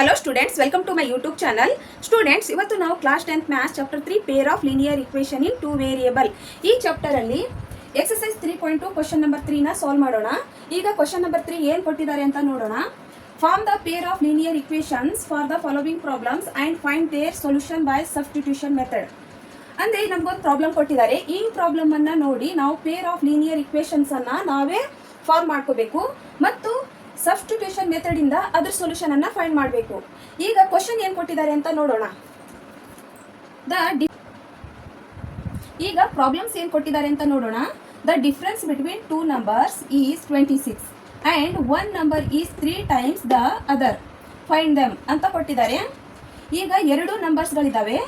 Hello students, welcome to my YouTube channel. Students, ಇವತ್ತು ನಾವು class 10th maths chapter 3 peer of linear equation in 2 variable ಈ chapter ಅಲ್ಲಿ exercise 3.2 question number 3 ನ solve ಮಾಡೋಣ. ಈಗ question number 3 ಏನು ಕೊಟ್ಟಿದ್ದಾರೆ ಅಂತ ನೋಡೋಣ. Form the pair of linear equations for the following problems and find their solution by substitution method. ಅಂದ್ರೆ ನಮಗೊಂದು ಪ್ರಾಬ್ಲಮ್ ಕೊಟ್ಟಿದ್ದಾರೆ. ಈ ಪ್ರಾಬ್ಲಮ್ ಅನ್ನ ನೋಡಿ ನಾವು ಪೇರ್ ಆಫ್ ಲೀನಿಯರ್ ಇಕ್ವೇಷನ್ಸ್ ಅನ್ನ ನಾವೇ ಫಾರ್ಮ್ ಮಾಡ್ಕೋಬೇಕು ಮತ್ತು ಸಬ್ಸ್ಟಿಟ್ಯೂಷನ್ ಮೆಥಡ್ ಇಂದ ಅದರ ಸೊಲ್ಯೂಷನ್ ಅನ್ನ ಫೈಂಡ್ ಮಾಡಬೇಕು. ಈಗ ಕ್ವೆಶ್ಚನ್ ಏನು ಕೊಟ್ಟಿದ್ದಾರೆ ಅಂತ ನೋಡೋಣ. ಈಗ ಪ್ರಾಬ್ಲಮ್ಸ್ ಏನು ಕೊಟ್ಟಿದ್ದಾರೆ ಅಂತ ನೋಡೋಣ. The difference between two numbers is 26 and one number is 3 times the other, find them ಅಂತ ಕೊಟ್ಟಿದ್ದಾರೆ. ಈಗ ಎರಡು ನಂಬರ್ಸ್ಗಳಿದ್ದಾವೆ,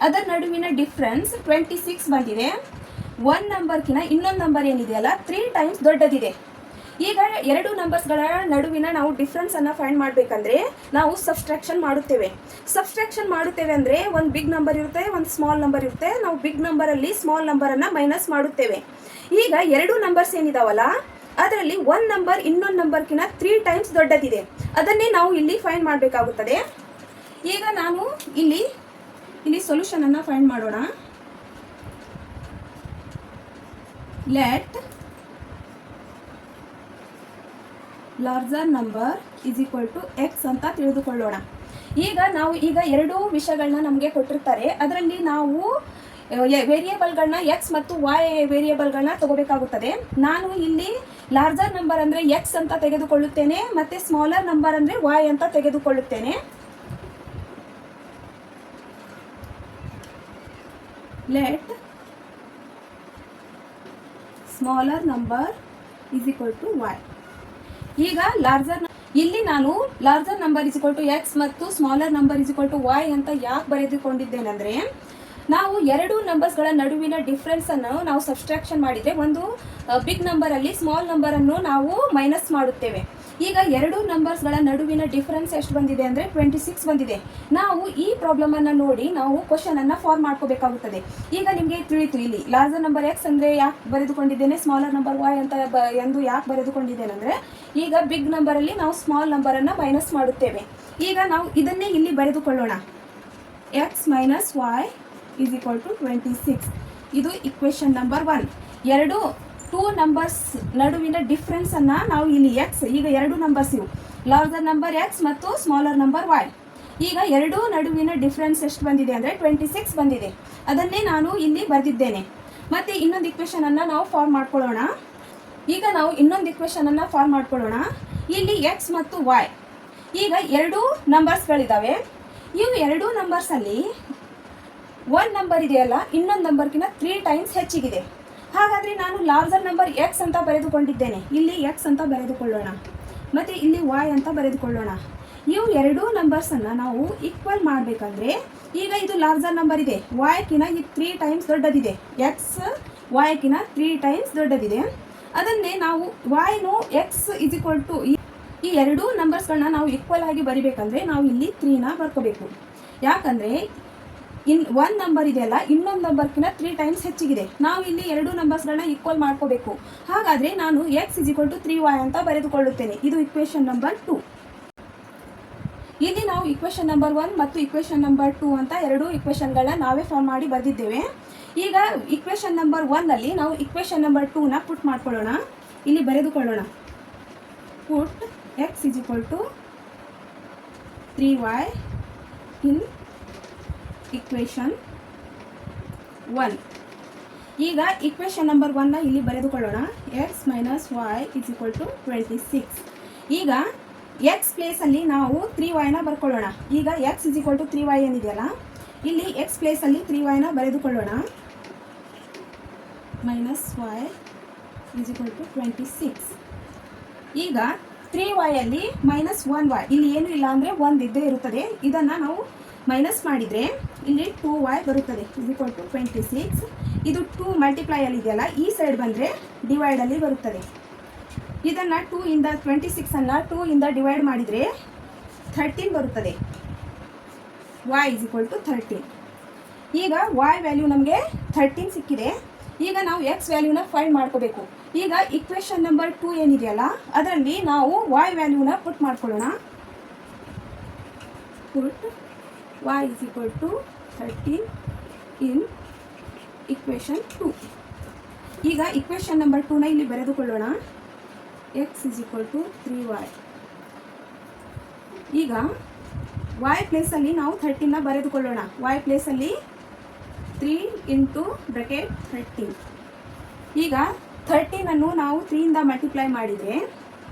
ಅದರ ನಡುವಿನ ಡಿಫ್ರೆನ್ಸ್ 26 ಬಂದಿದೆ. ಒನ್ ನಂಬರ್ಕಿನ ಇನ್ನೊಂದು ನಂಬರ್ ಏನಿದೆಯಲ್ಲ 3 ಟೈಮ್ಸ್ ದೊಡ್ಡದಿದೆ. ಈಗ ಎರಡು ನಂಬರ್ಸ್ಗಳ ನಡುವಿನ ನಾವು ಡಿಫ್ರೆನ್ಸ್ ಅನ್ನ ಫೈಂಡ್ ಮಾಡಬೇಕಂದ್ರೆ ನಾವು ಸಬ್ಸ್ಟ್ರಾಕ್ಷನ್ ಮಾಡುತ್ತೇವೆ ಅಂದ್ರೆ ಒಂದು ಬಿಗ್ ನಂಬರ್ ಇರುತ್ತೆ, ಒಂದು ಸ್ಮಾಲ್ ನಂಬರ್ ಇರುತ್ತೆ. ನಾವು ಬಿಗ್ ನಂಬರ್ ಅಲ್ಲಿ ಸ್ಮಾಲ್ ನಂಬರ್ ಅನ್ನ ಮೈನಸ್ ಮಾಡುತ್ತೇವೆ. ಈಗ ಎರಡು ನಂಬರ್ಸ್ ಏನಿದಾವಲ್ಲ ಅದರಲ್ಲಿ ಒನ್ ನಂಬರ್ ಇನ್ನೊಂದು ನಂಬರ್ಕಿನ 3 ಟೈಮ್ಸ್ ದೊಡ್ಡದಿದೆ. ಅದನ್ನೇ ನಾವು ಇಲ್ಲಿ ಫೈಂಡ್ ಮಾಡಬೇಕಾಗುತ್ತದೆ. ಈಗ ನಾನು ಇಲ್ಲಿ ಸೊಲ್ಯೂಷನ್ ಅನ್ನ ಫೈಂಡ್ ಮಾಡೋಣ. Let larger number is equal to x ಅಂತ ತಿಳಿದುಕೊಳ್ಳೋಣ. ಈಗ ಎರಡು ವಿಷಯಗಳನ್ನ ನಮಗೆ ಕೊಟ್ಟಿರ್ತಾರೆ. ಅದರಲ್ಲಿ ನಾವು ವೇರಿಯೇಬಲ್ಗಳನ್ನ ಎಕ್ಸ್ ಮತ್ತು ವೈ ವೇರಿಯೇಬಲ್ಗಳನ್ನ ತಗೋಬೇಕಾಗುತ್ತದೆ. ನಾನು ಇಲ್ಲಿ ಲಾರ್ಜರ್ ನಂಬರ್ ಅಂದರೆ ಎಕ್ಸ್ ಅಂತ ತೆಗೆದುಕೊಳ್ಳುತ್ತೇನೆ ಮತ್ತು ಸ್ಮಾಲರ್ ನಂಬರ್ ಅಂದರೆ ವೈ ಅಂತ ತೆಗೆದುಕೊಳ್ಳುತ್ತೇನೆ. Let smaller number is equal to y. ಈಗ ಇಲ್ಲಿ ನಾನು larger number is equal to x ಮತ್ತು smaller number is equal to y ಅಂತ ಯಾಕೆ ಬರೆದುಕೊಂಡಿದ್ದೇನೆಂದರೆ ನಾವು ಎರಡು ನಂಬರ್ಸ್ಗಳ ನಡುವಿನ ಡಿಫ್ರೆನ್ಸ್ ಅನ್ನು ನಾವು ಸಬ್ಸ್ಟ್ರಾಕ್ಷನ್ ಮಾಡಿದರೆ ಒಂದು ಬಿಗ್ ನಂಬರ್ ಅಲ್ಲಿ ಸ್ಮಾಲ್ ನಂಬರ್ ಅನ್ನು ನಾವು ಮೈನಸ್ ಮಾಡುತ್ತೇವೆ. ಈಗ ಎರಡು ನಂಬರ್ಸ್ಗಳ ನಡುವಿನ ಡಿಫ್ರೆನ್ಸ್ ಎಷ್ಟು ಬಂದಿದೆ ಅಂದರೆ 26 ಬಂದಿದೆ. ನಾವು ಈ ಪ್ರಾಬ್ಲಮ್ ಅನ್ನು ನೋಡಿ ನಾವು ಕ್ವಶನ್ ಅನ್ನ ಫಾರ್ಮ್ ಮಾಡ್ಕೋಬೇಕಾಗುತ್ತದೆ. ಈಗ ನಿಮಗೆ ತಿಳಿತು ಇಲ್ಲಿ ಲಾರ್ಜರ್ ನಂಬರ್ ಎಕ್ಸ್ ಅಂದರೆ ಯಾಕೆ ಬರೆದುಕೊಂಡಿದ್ದೇನೆ, ಸ್ಮಾಲರ್ ನಂಬರ್ ವೈ ಅಂತ ಎಂದು ಯಾಕೆ ಬರೆದುಕೊಂಡಿದ್ದೇನೆ ಅಂದರೆ ಈಗ ಬಿಗ್ ನಂಬರ್ ಅಲ್ಲಿ ನಾವು ಸ್ಮಾಲ್ ನಂಬರ್ ಅನ್ನ ಮೈನಸ್ ಮಾಡುತ್ತೇವೆ. ಈಗ ನಾವು ಇದನ್ನೇ ಇಲ್ಲಿ ಬರೆದುಕೊಳ್ಳೋಣ. X minus y is equal to 26. ಇದು ಇಕ್ವೇಶನ್ ನಂಬರ್ 1. ಟೂ ನಂಬರ್ಸ್ ನಡುವಿನ ಡಿಫ್ರೆನ್ಸ್ ಅನ್ನ ನಾವು ಇಲ್ಲಿ ಎಕ್ಸ್, ಈಗ ಎರಡು ನಂಬರ್ಸ್ ಇವು ಲಾರ್ಜರ್ ನಂಬರ್ ಎಕ್ಸ್ ಮತ್ತು ಸ್ಮಾಲರ್ ನಂಬರ್ ವೈ. ಈಗ ಎರಡೂ ನಡುವಿನ ಡಿಫ್ರೆನ್ಸ್ ಎಷ್ಟು ಬಂದಿದೆ ಅಂದರೆ 26 ಬಂದಿದೆ. ಅದನ್ನೇ ನಾನು ಇಲ್ಲಿ ಬರೆದಿದ್ದೇನೆ. ಮತ್ತೆ ಇನ್ನೊಂದು ಇಕ್ವೇಶನ್ ಅನ್ನ ನಾವು ಫಾರ್ಮ್ ಮಾಡ್ಕೊಳ್ಳೋಣ. ಈಗ ನಾವು ಇನ್ನೊಂದು ಇಕ್ವೇಶನ್ ಅನ್ನ ಫಾರ್ಮ್ ಮಾಡ್ಕೊಳ್ಳೋಣ. ಇಲ್ಲಿ ಎಕ್ಸ್ ಮತ್ತು ವೈ, ಈಗ ಎರಡೂ ನಂಬರ್ಸ್ಗಳಿದ್ದಾವೆ. ಇವು ಎರಡೂ ನಂಬರ್ಸ್ ಅಲ್ಲಿ ಒನ್ ನಂಬರ್ ಇದೆಯಲ್ಲ ಇನ್ನೊಂದು ನಂಬರ್ಗಿನ 3 ಟೈಮ್ಸ್ ಹೆಚ್ಚಿಗಿದೆ. ಹಾಗಾದರೆ ನಾನು ಲಾರ್ಜರ್ ನಂಬರ್ ಎಕ್ಸ್ ಅಂತ ಬರೆದುಕೊಂಡಿದ್ದೇನೆ. ಇಲ್ಲಿ ಎಕ್ಸ್ ಅಂತ ಬರೆದುಕೊಳ್ಳೋಣ ಮತ್ತು ಇಲ್ಲಿ ವೈ ಅಂತ ಬರೆದುಕೊಳ್ಳೋಣ. ಇವು ಎರಡೂ ನಂಬರ್ಸನ್ನು ನಾವು ಈಕ್ವಲ್ ಮಾಡಬೇಕಂದ್ರೆ ಈಗ ಇದು ಲಾರ್ಜರ್ ನಂಬರ್ ಇದೆ, ವೈಕಿನ ಈ 3 ಟೈಮ್ಸ್ ದೊಡ್ಡದಿದೆ. ಎಕ್ಸ್ ವೈಕಿನ 3 ಟೈಮ್ಸ್ ದೊಡ್ಡದಿದೆ. ಅದನ್ನೇ ನಾವು ವೈನು ಎಕ್ಸ್ ಇಸ್ ಈಕ್ವಲ್ ಟು ಈ ಎರಡೂ ನಂಬರ್ಸ್ಗಳನ್ನ ನಾವು ಈಕ್ವಲ್ ಆಗಿ ಬರಿಬೇಕಂದ್ರೆ ನಾವು ಇಲ್ಲಿ 3ನ ಬರ್ಕೋಬೇಕು. ಯಾಕಂದರೆ ಒನ್ ನಂಬರ್ ಇದೆಯಲ್ಲ ಇನ್ನೊಂದು ನಂಬರ್ಕಿನ 3 ಟೈಮ್ಸ್ ಹೆಚ್ಚಿಗಿದೆ. ನಾವು ಇಲ್ಲಿ ಎರಡು ನಂಬರ್ಸ್ಗಳನ್ನ ಈಕ್ವಲ್ ಮಾಡ್ಕೋಬೇಕು. ಹಾಗಾದರೆ ನಾನು x is equal to 3y ಅಂತ ಬರೆದುಕೊಳ್ಳುತ್ತೇನೆ. ಇದು ಇಕ್ವೇಶನ್ ನಂಬರ್ 2. ಇಲ್ಲಿ ನಾವು ಇಕ್ವೇಶನ್ ನಂಬರ್ 1 ಮತ್ತು ಇಕ್ವೇಶನ್ ನಂಬರ್ 2 ಅಂತ ಎರಡು ಇಕ್ವೇಶನ್ಗಳನ್ನ ನಾವೇ ಫಾರ್ಮ್ ಮಾಡಿ ಬರೆದಿದ್ದೇವೆ. ಈಗ ಇಕ್ವೇಶನ್ ನಂಬರ್ 1 ಅಲ್ಲಿ ನಾವು ಇಕ್ವೇಶನ್ ನಂಬರ್ 2ನ ಪುಟ್ ಮಾಡ್ಕೊಳ್ಳೋಣ. ಇಲ್ಲಿ ಬರೆದುಕೊಳ್ಳೋಣ. Put x is equal to 3y in equation 1. ಈಗ ಇಕ್ವೇಶನ್ ನಂಬರ್ 1ನ ಇಲ್ಲಿ ಬರೆದುಕೊಳ್ಳೋಣ. X minus y is equal to 26. ಈಗ ಎಕ್ಸ್ ಪ್ಲೇಸಲ್ಲಿ ನಾವು 3yನ ಬರ್ಕೊಳ್ಳೋಣ. ಈಗ X is equal to 3y ಏನಿದೆಯಲ್ಲ ಇಲ್ಲಿ ಎಕ್ಸ್ ಪ್ಲೇಸಲ್ಲಿ 3yನ ಬರೆದುಕೊಳ್ಳೋಣ. Minus y is equal to 26. ಈಗ 3y ಅಲ್ಲಿ ಮೈನಸ್ 1y, ಇಲ್ಲಿ ಏನೂ ಇಲ್ಲ ಅಂದರೆ 1 ಇದ್ದೇ ಇರುತ್ತದೆ. ಇದನ್ನು ನಾವು ಮೈನಸ್ ಮಾಡಿದರೆ ಇಲ್ಲಿ 2y ಬರುತ್ತದೆ ಇಸ್ ಈಕ್ವಲ್ ಟು 26. ಇದು 2 ಮಲ್ಟಿಪ್ಲೈಯಲ್ಲಿ ಇದೆಯಲ್ಲ ಈ ಸೈಡ್ ಬಂದರೆ ಡಿವೈಡಲ್ಲಿ ಬರುತ್ತದೆ. ಇದನ್ನು 2 ಇಂದ 26ಅನ್ನು 2 ಇಂದ ಡಿವೈಡ್ ಮಾಡಿದರೆ 13 ಬರುತ್ತದೆ. y is equal to 13. ಈಗ y ವ್ಯಾಲ್ಯೂ ನಮಗೆ 13 ಸಿಕ್ಕಿದೆ. ಈಗ ನಾವು ಎಕ್ಸ್ ವ್ಯಾಲ್ಯೂನ ಫೈಂಡ್ ಮಾಡ್ಕೋಬೇಕು. ಈಗ ಇಕ್ವೇಶನ್ ನಂಬರ್ 2 ಏನಿದೆಯಲ್ಲ ಅದರಲ್ಲಿ ನಾವು y ವ್ಯಾಲ್ಯೂನ ಪುಟ್ ಮಾಡ್ಕೊಳ್ಳೋಣ. put y is equal to 13 in equation 2. ಈಗ ಇಕ್ವೇಷನ್ ನಂಬರ್ 2ನ ಇಲ್ಲಿ ಬರೆದುಕೊಳ್ಳೋಣ. x is equal to 3y. ಈಗ y ಪ್ಲೇಸಲ್ಲಿ ನಾವು 13ನ ಬರೆದುಕೊಳ್ಳೋಣ. y ಪ್ಲೇಸಲ್ಲಿ 3 ಇಂಟು ಬ್ರಾಕೆಟ್ 13. ಈಗ 13 ಅನ್ನು ನಾವು 3 ಇಂದ ಮಲ್ಟಿಪ್ಲೈ ಮಾಡಿದರೆ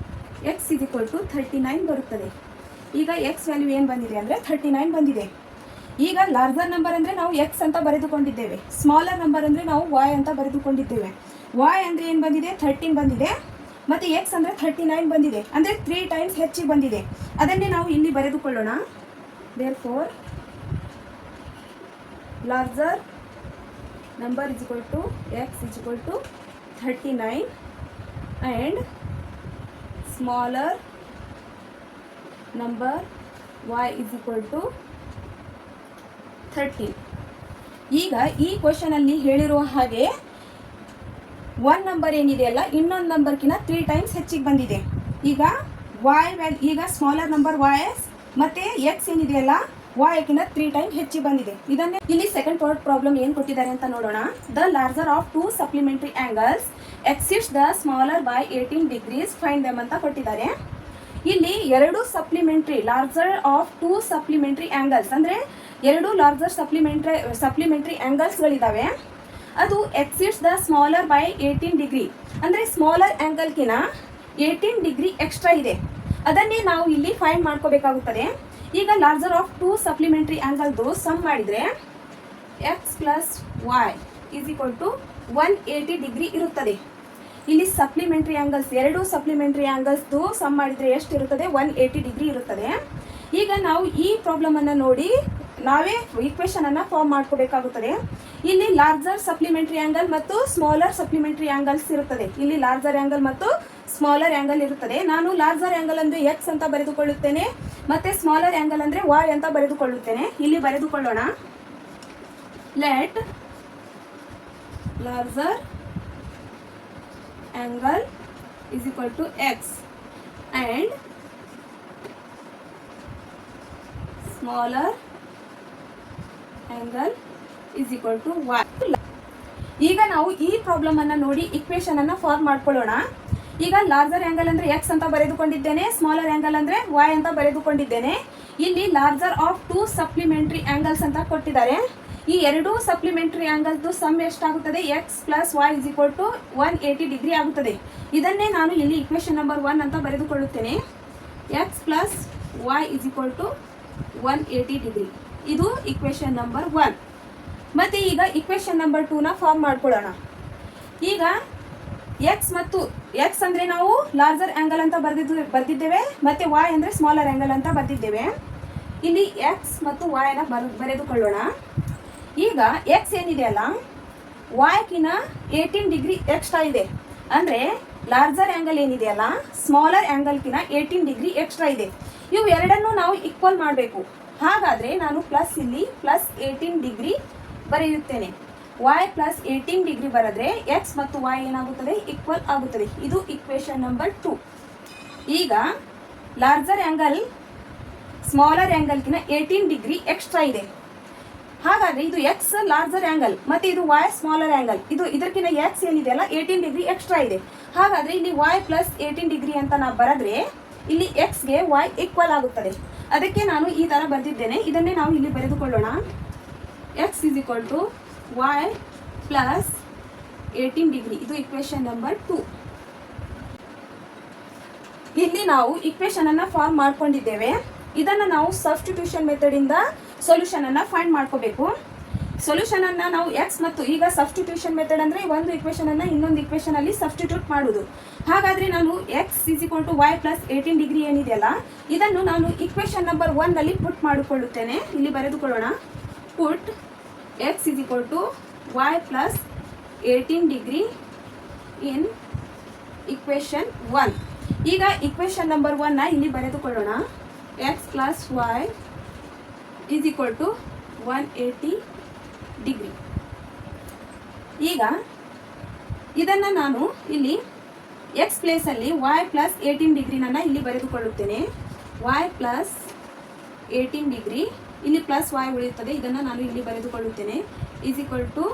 x is equal to 39 ಬರುತ್ತದೆ. ಈಗ x ವ್ಯಾಲ್ಯೂ ಏನು ಬಂದಿದೆ ಅಂದರೆ 39 ಬಂದಿದೆ. ಈಗ ಲಾರ್ಜರ್ ನಂಬರ್ ಅಂದರೆ ನಾವು x ಅಂತ ಬರೆದುಕೊಂಡಿದ್ದೇವೆ, ಸ್ಮಾಲರ್ ನಂಬರ್ ಅಂದರೆ ನಾವು y ಅಂತ ಬರೆದುಕೊಂಡಿದ್ದೇವೆ. y ಅಂದರೆ ಏನು ಬಂದಿದೆ 13 ಬಂದಿದೆ, ಮತ್ತು x ಅಂದರೆ 39 ಬಂದಿದೆ, ಅಂದರೆ 3 ಟೈಮ್ಸ್ ಹೆಚ್ಚಿಗೆ ಬಂದಿದೆ. ಅದನ್ನೇ ನಾವು ಇಲ್ಲಿ ಬರೆದುಕೊಳ್ಳೋಣ. Therefore larger number is equal to x is equal to 39 and smaller number y is equal to 13. ಈಗ ಈ ಕ್ವೆಶನಲ್ಲಿ ಹೇಳಿರುವ ಹಾಗೆ ಒನ್ ನಂಬರ್ ಏನಿದೆಯಲ್ಲ ಇನ್ನೊಂದು ನಂಬರ್ಕಿಂತ 3 ಟೈಮ್ಸ್ ಹೆಚ್ಚಿಗೆ ಬಂದಿದೆ. ಈಗ ಈಗ ಸ್ಮಾಲರ್ ನಂಬರ್ y ಮತ್ತೆ x ಏನಿದೆಯಲ್ಲ y ಕಿಂತ 3 ಟೈಮ್ ಹೆಚ್ಚಿಗೆ ಬಂದಿದೆ. ಇದನ್ನೇ ಇಲ್ಲಿ ಸೆಕೆಂಡ್ ಪಾರ್ಟ್ ಪ್ರಾಬ್ಲಮ್ ಏನು ಕೊಟ್ಟಿದ್ದಾರೆ ಅಂತ ನೋಡೋಣ. The larger of 2 supplementary angles exceeds the smaller by 18 degrees find them ಅಂತ ಕೊಟ್ಟಿದ್ದಾರೆ. ಇಲ್ಲಿ 2 supplementary larger of 2 supplementary angles ಅಂದರೆ 2 ಲಾರ್ಜರ್ ಸಪ್ಲಿಮೆಂಟ್ರಿ ಆಂಗಲ್ಸ್ಗಳಿದ್ದಾವೆ. ಅದು exceeds the smaller by 18 degree ಅಂದರೆ ಸ್ಮಾಲರ್ ಆ್ಯಂಗಲ್ಕಿನ 18 ಡಿಗ್ರಿ ಎಕ್ಸ್ಟ್ರಾ ಇದೆ. ಅದನ್ನೇ ನಾವು ಇಲ್ಲಿ ಫೈಂಡ್ ಮಾಡ್ಕೋಬೇಕಾಗುತ್ತದೆ. ಈಗ ಲಾರ್ಜರ್ ಆಫ್ 2 ಸಪ್ಲಿಮೆಂಟ್ರಿ ಆ್ಯಂಗಲ್ದು ಸಮ್ ಮಾಡಿದರೆ x plus y is equal to 180 degree ಇರುತ್ತದೆ. ಇಲ್ಲಿ ಸಪ್ಲಿಮೆಂಟ್ರಿ ಆ್ಯಂಗಲ್ಸ್ 2 ಸಪ್ಲಿಮೆಂಟ್ರಿ ಆ್ಯಂಗಲ್ಸ್ದು ಸಮ್ ಮಾಡಿದರೆ ಎಷ್ಟು ಇರುತ್ತದೆ 180 ಡಿಗ್ರಿ ಇರುತ್ತದೆ. ಈಗ ನಾವು ಈ ಪ್ರಾಬ್ಲಮನ್ನು ನೋಡಿ ನಾವೇ ಈಕ್ವೇಷನನ್ನು ಫಾರ್ಮ್ ಮಾಡ್ಕೋಬೇಕಾಗುತ್ತದೆ. ಇಲ್ಲಿ ಲಾರ್ಜರ್ ಸಪ್ಲಿಮೆಂಟ್ರಿ ಆ್ಯಂಗಲ್ ಮತ್ತು ಸ್ಮಾಲರ್ ಸಪ್ಲಿಮೆಂಟ್ರಿ ಆ್ಯಂಗಲ್ಸ್ ಇರುತ್ತದೆ. ಇಲ್ಲಿ ಲಾರ್ಜರ್ ಆ್ಯಂಗಲ್ ಮತ್ತು ಸ್ಮಾಲರ್ ಆ್ಯಂಗಲ್ ಇರುತ್ತದೆ. ನಾನು ಲಾರ್ಜರ್ ಆ್ಯಂಗಲ್ ಅಂದರೆ ಎಕ್ಸ್ ಅಂತ ಬರೆದುಕೊಳ್ಳುತ್ತೇನೆ ಮತ್ತು ಸ್ಮಾಲರ್ ಆ್ಯಂಗಲ್ ಅಂದರೆ ವಾಯ್ ಅಂತ ಬರೆದುಕೊಳ್ಳುತ್ತೇನೆ. ಇಲ್ಲಿ ಬರೆದುಕೊಳ್ಳೋಣ. Let larger angle is equal to x and smaller angle is equal to y. ಈಗ ನಾವು ಈ ಪ್ರಾಬ್ಲಮ್ ಅನ್ನು ನೋಡಿ ಇಕ್ವೇಷನ್ ಅನ್ನು ಫಾರ್ಮ್ ಮಾಡ್ಕೊಳ್ಳೋಣ. ಈಗ ಲಾರ್ಜರ್ ಆ್ಯಂಗಲ್ ಅಂದರೆ x ಅಂತ ಬರೆದುಕೊಂಡಿದ್ದೇನೆ, ಸ್ಮಾಲರ್ ಆ್ಯಂಗಲ್ ಅಂದರೆ y ಅಂತ ಬರೆದುಕೊಂಡಿದ್ದೇನೆ. ಇಲ್ಲಿ ಲಾರ್ಜರ್ ಆಫ್ 2 ಸಪ್ಲಿಮೆಂಟ್ರಿ ಆ್ಯಂಗಲ್ಸ್ ಅಂತ ಕೊಟ್ಟಿದ್ದಾರೆ. ಈ 2 ಸಪ್ಲಿಮೆಂಟ್ರಿ ಆ್ಯಂಗಲ್ದು ಸಮ್ ಎಷ್ಟಾಗುತ್ತದೆ x plus y is equal to 180 degree ಆಗುತ್ತದೆ. ಇದನ್ನೇ ನಾನು ಇಲ್ಲಿ ಇಕ್ವೇಷನ್ ನಂಬರ್ 1 ಅಂತ ಬರೆದುಕೊಳ್ಳುತ್ತೇನೆ. X plus y is equal to 180 degree. ಇದು ಇಕ್ವೇಷನ್ ನಂಬರ್ 1. ಮತ್ತು ಈಗ ಇಕ್ವೇಷನ್ ನಂಬರ್ 2ನ ಫಾರ್ಮ್ ಮಾಡ್ಕೊಳ್ಳೋಣ. ಈಗ ಎಕ್ಸ್ ಮತ್ತು ಎಕ್ಸ್ ಅಂದರೆ ನಾವು ಲಾರ್ಜರ್ ಆ್ಯಂಗಲ್ ಅಂತ ಬರೆದಿದ್ದೇವೆ ಮತ್ತು ವೈ ಅಂದರೆ ಸ್ಮಾಲರ್ ಆ್ಯಂಗಲ್ ಅಂತ ಬರೆದಿದ್ದೇವೆ. ಇಲ್ಲಿ ಎಕ್ಸ್ ಮತ್ತು ವೈನ ಬರೆದುಕೊಳ್ಳೋಣ. ಈಗ ಎಕ್ಸ್ ಏನಿದೆಯಲ್ಲ ವಾಯ್ಕಿನ 18 ಡಿಗ್ರಿ ಎಕ್ಸ್ಟ್ರಾ ಇದೆ, ಅಂದರೆ ಲಾರ್ಜರ್ ಆ್ಯಂಗಲ್ ಏನಿದೆಯಲ್ಲ ಸ್ಮಾಲರ್ ಆ್ಯಂಗಲ್ಕಿನ 18 ಡಿಗ್ರಿ ಎಕ್ಸ್ಟ್ರಾ ಇದೆ. ಇವು ಎರಡನ್ನೂ ನಾವು ಈಕ್ವಲ್ ಮಾಡಬೇಕು. ಹಾಗಾದರೆ ನಾನು ಪ್ಲಸ್ ಇಲ್ಲಿ ಪ್ಲಸ್ 18 ಡಿಗ್ರಿ ಬರೆಯುತ್ತೇನೆ. y ಪ್ಲಸ್ 18 ಡಿಗ್ರಿ ಬರೆದ್ರೆ ಎಕ್ಸ್ ಮತ್ತು y ಏನಾಗುತ್ತದೆ ಈಕ್ವಲ್ ಆಗುತ್ತದೆ. ಇದು ಇಕ್ವೇಷನ್ ನಂಬರ್ 2. ಈಗ ಲಾರ್ಜರ್ ಆ್ಯಂಗಲ್ ಸ್ಮಾಲರ್ ಆ್ಯಂಗಲ್ಕಿನ 18 ಡಿಗ್ರಿ ಎಕ್ಸ್ಟ್ರಾ ಇದೆ. ಹಾಗಾದರೆ ಇದು ಎಕ್ಸ್ ಲಾರ್ಜರ್ ಆ್ಯಂಗಲ್ ಮತ್ತು ಇದು ವೈ ಸ್ಮಾಲರ್ ಆ್ಯಂಗಲ್. ಇದಕ್ಕಿಂತ ಎಕ್ಸ್ ಏನಿದೆಯಲ್ಲ 18 ಡಿಗ್ರಿ ಎಕ್ಸ್ಟ್ರಾ ಇದೆ. ಹಾಗಾದರೆ ಇಲ್ಲಿ ವೈ ಪ್ಲಸ್ 18 ಡಿಗ್ರಿ ಅಂತ ನಾವು ಬರೆದ್ರೆ ಇಲ್ಲಿ ಎಕ್ಸ್ಗೆ ವೈ ಈಕ್ವಲ್ ಆಗುತ್ತದೆ. ಅದಕ್ಕೆ ನಾನು ಈ ಥರ ಬರೆದಿದ್ದೇನೆ. ಇದನ್ನೇ ನಾವು ಇಲ್ಲಿ ಬರೆದುಕೊಳ್ಳೋಣ. X is equal to y plus 18 degree. ಇದು ಇಕ್ವೇಷನ್ ನಂಬರ್ 2. ಇಲ್ಲಿ ನಾವು ಇಕ್ವೇಷನನ್ನು ಫಾರ್ಮ್ ಮಾಡ್ಕೊಂಡಿದ್ದೇವೆ. ಇದನ್ನು ನಾವು ಸಬ್ಸ್ಟಿಟ್ಯೂಷನ್ ಮೆಥಡಿಂದ ಸೊಲ್ಯೂಷನನ್ನು ಫೈಂಡ್ ಮಾಡ್ಕೋಬೇಕು. ಸೊಲ್ಯೂಷನನ್ನು ನಾವು ಎಕ್ಸ್ ಮತ್ತು ಈಗ ಸಬ್ಸ್ಟಿಟ್ಯೂಷನ್ ಮೆಥಡ್ ಅಂದರೆ ಒಂದು ಇಕ್ವೇಷನನ್ನು ಇನ್ನೊಂದು ಇಕ್ವೇಷನಲ್ಲಿ ಸಬ್ಸ್ಟಿಟ್ಯೂಟ್ ಮಾಡೋದು. ಹಾಗಾದರೆ ನಾನು x is equal to y plus 18 degree ಏನಿದೆಯಲ್ಲ ಇದನ್ನು ನಾನು ಇಕ್ವೇಷನ್ ನಂಬರ್ 1ನಲ್ಲಿ ಪುಟ್ ಮಾಡಿಕೊಳ್ಳುತ್ತೇನೆ. ಇಲ್ಲಿ ಬರೆದುಕೊಳ್ಳೋಣ. Put x is equal to y plus 18 degree in equation 1. ಈಗ ಇಕ್ವೇಷನ್ ನಂಬರ್ 1ನ ಇಲ್ಲಿ ಬರೆದುಕೊಳ್ಳೋಣ. X plus y is equal to 180 degree. ಈಗ ಇದನ್ನು ನಾನು ಇಲ್ಲಿ ಎಕ್ಸ್ ಪ್ಲೇಸಲ್ಲಿ ವೈ ಪ್ಲಸ್ 18 ಡಿಗ್ರಿನನ್ನು ಇಲ್ಲಿ ಬರೆದುಕೊಳ್ಳುತ್ತೇನೆ. ವೈ ಪ್ಲಸ್ 18 ಡಿಗ್ರಿ, ಇಲ್ಲಿ ಪ್ಲಸ್ y ಉಳಿಯುತ್ತದೆ, ಇದನ್ನು ನಾನು ಇಲ್ಲಿ ಬರೆದುಕೊಳ್ಳುತ್ತೇನೆ, ಈಸ್ ಈಕ್ವಲ್ ಟು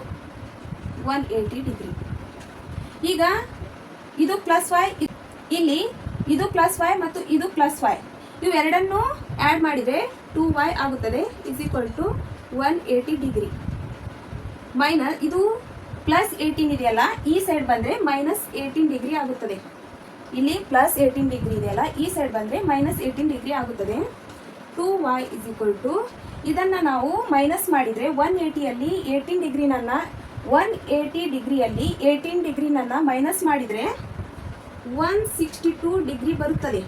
180 ಡಿಗ್ರಿ. ಈಗ ಇದು ಪ್ಲಸ್ y, ಇಲ್ಲಿ ಇದು ಪ್ಲಸ್ y ಮತ್ತು ಇದು ಪ್ಲಸ್ y, ಇವೆರಡನ್ನು ಆ್ಯಡ್ ಮಾಡಿದರೆ 2y ಆಗುತ್ತದೆ, is equal to 180 degree. Minus ಇದು ಪ್ಲಸ್ 18 ಇದೆಯಲ್ಲ, ಈ ಸೈಡ್ ಬಂದರೆ ಮೈನಸ್ 18 ಡಿಗ್ರಿ ಆಗುತ್ತದೆ. ಇಲ್ಲಿ ಪ್ಲಸ್ 18 ಡಿಗ್ರಿ ಇದೆಯಲ್ಲ, ಈ ಸೈಡ್ ಬಂದರೆ ಮೈನಸ್ 18 ಡಿಗ್ರಿ ಆಗುತ್ತದೆ. 2y ಇಸ್ ಈಕ್ವಲ್ ಟು, ಇದನ್ನು ನಾವು ಮೈನಸ್ ಮಾಡಿದರೆ 180ಯಲ್ಲಿ 18 ಡಿಗ್ರಿನನ್ನು 180 ಡಿಗ್ರಿಯಲ್ಲಿ 18 ಡಿಗ್ರಿನನ್ನು ಮೈನಸ್ ಮಾಡಿದರೆ 162 ಡಿಗ್ರಿ ಬರುತ್ತದೆ.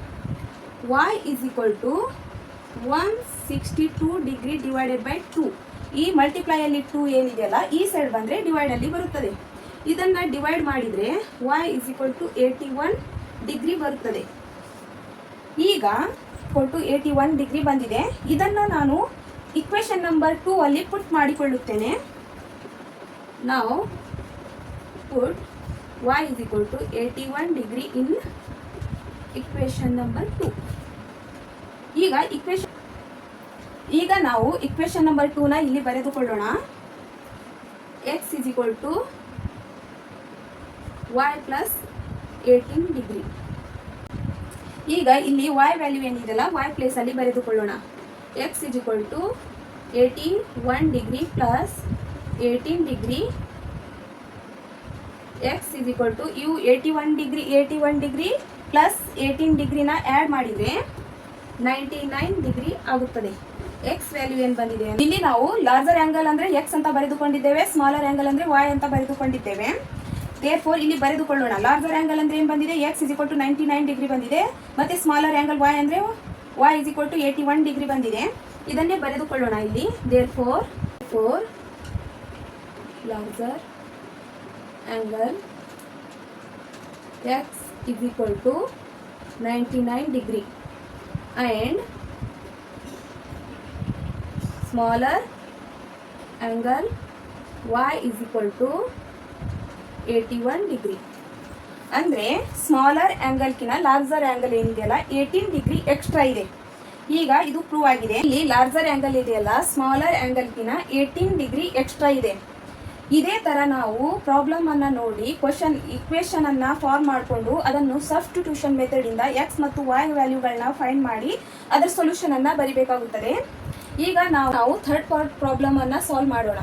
y is equal to 162 degree divided by 2. ಈ ಮಲ್ಟಿಪ್ಲೈಯಲ್ಲಿ 2 ಏನಿದೆಯಲ್ಲ, ಈ ಸೈಡ್ ಬಂದರೆ ಡಿವೈಡಲ್ಲಿ ಬರುತ್ತದೆ. ಇದನ್ನು ಡಿವೈಡ್ ಮಾಡಿದರೆ y is equal to 81 degree ಬರುತ್ತದೆ. ಈಗ 81 ಡಿಗ್ರಿ ಬಂದಿದೆ. ಇದನ್ನು ನಾನು ಇಕ್ವೇಷನ್ ನಂಬರ್ 2 ಅಲ್ಲಿ ಪುಟ್ ಮಾಡಿಕೊಳ್ಳುತ್ತೇನೆ. ನಾವು put y is equal to 81 degree in equation number 2. ಈಗ ನಾವು ಇಕ್ವೇಷನ್ ನಂಬರ್ 2ನ ಇಲ್ಲಿ ಬರೆದುಕೊಳ್ಳೋಣ. x is equal to y plus 18 degree. ಈಗ ಇಲ್ಲಿ y ವ್ಯಾಲ್ಯೂ ಏನಿದೆಯಲ್ಲ, y ಪ್ಲೇಸಲ್ಲಿ ಬರೆದುಕೊಳ್ಳೋಣ. x is equal to 81 degree plus 18 degree. x is equal to ಇವು 81 ಡಿಗ್ರಿ ಪ್ಲಸ್ 18 ಡಿಗ್ರಿನ ಆ್ಯಡ್ ಮಾಡಿದರೆ 99 ಡಿಗ್ರಿ ಆಗುತ್ತದೆ. ಎಕ್ಸ್ ವ್ಯಾಲ್ಯೂ ಏನು ಬಂದಿದೆ, ಇಲ್ಲಿ ನಾವು ಲಾರ್ಜರ್ ಆ್ಯಂಗಲ್ ಅಂದರೆ ಎಕ್ಸ್ ಅಂತ ಬರೆದುಕೊಂಡಿದ್ದೇವೆ, ಸ್ಮಾಲರ್ ಆ್ಯಂಗಲ್ ಅಂದರೆ y ಅಂತ ಬರೆದುಕೊಂಡಿದ್ದೇವೆ. ದೇರ್ಫೋರ್ ಇಲ್ಲಿ ಬರೆದುಕೊಳ್ಳೋಣ. ಲಾರ್ಜರ್ ಆ್ಯಂಗಲ್ ಅಂದರೆ ಏನು ಬಂದಿದೆ, x is equal to 99 degree ಬಂದಿದೆ, ಮತ್ತು ಸ್ಮಾಲರ್ ಆ್ಯಂಗಲ್ y ಅಂದರೆ y is equal to 81 degree ಬಂದಿದೆ. ಇದನ್ನೇ ಬರೆದುಕೊಳ್ಳೋಣ ಇಲ್ಲಿ. Therefore larger angle x is equal to 99 degree and smaller angle y is equal to 81 degree. ಅಂದರೆ ಸ್ಮಾಲರ್ ಆ್ಯಂಗಲ್ಕಿನ ಲಾರ್ಜರ್ ಆ್ಯಂಗಲ್ ಏನಿದೆಯಲ್ಲ 18 ಡಿಗ್ರಿ ಎಕ್ಸ್ಟ್ರಾ ಇದೆ. ಈಗ ಇದು ಪ್ರೂವ್ ಆಗಿದೆ. ಇಲ್ಲಿ ಲಾರ್ಜರ್ ಆ್ಯಂಗಲ್ ಇದೆಯಲ್ಲ, ಸ್ಮಾಲರ್ ಆ್ಯಂಗಲ್ಕಿನ 18 ಡಿಗ್ರಿ ಎಕ್ಸ್ಟ್ರಾ ಇದೆ. ಇದೇ ಥರ ನಾವು ಪ್ರಾಬ್ಲಮನ್ನು ನೋಡಿ ಇಕ್ವೇಷನನ್ನು ಫಾರ್ಮ್ ಮಾಡಿಕೊಂಡು ಅದನ್ನು ಸಬ್ಸ್ಟಿಟ್ಯೂಷನ್ ಮೆಥಡಿಂದ ಎಕ್ಸ್ ಮತ್ತು y ವ್ಯಾಲ್ಯೂಗಳನ್ನ ಫೈಂಡ್ ಮಾಡಿ ಅದರ ಸೊಲ್ಯೂಷನನ್ನು ಬರಿಬೇಕಾಗುತ್ತದೆ. ಈಗ ನಾವು ಥರ್ಡ್ ಪಾರ್ಟ್ ಪ್ರಾಬ್ಲಮನ್ನು ಸಾಲ್ವ್ ಮಾಡೋಣ.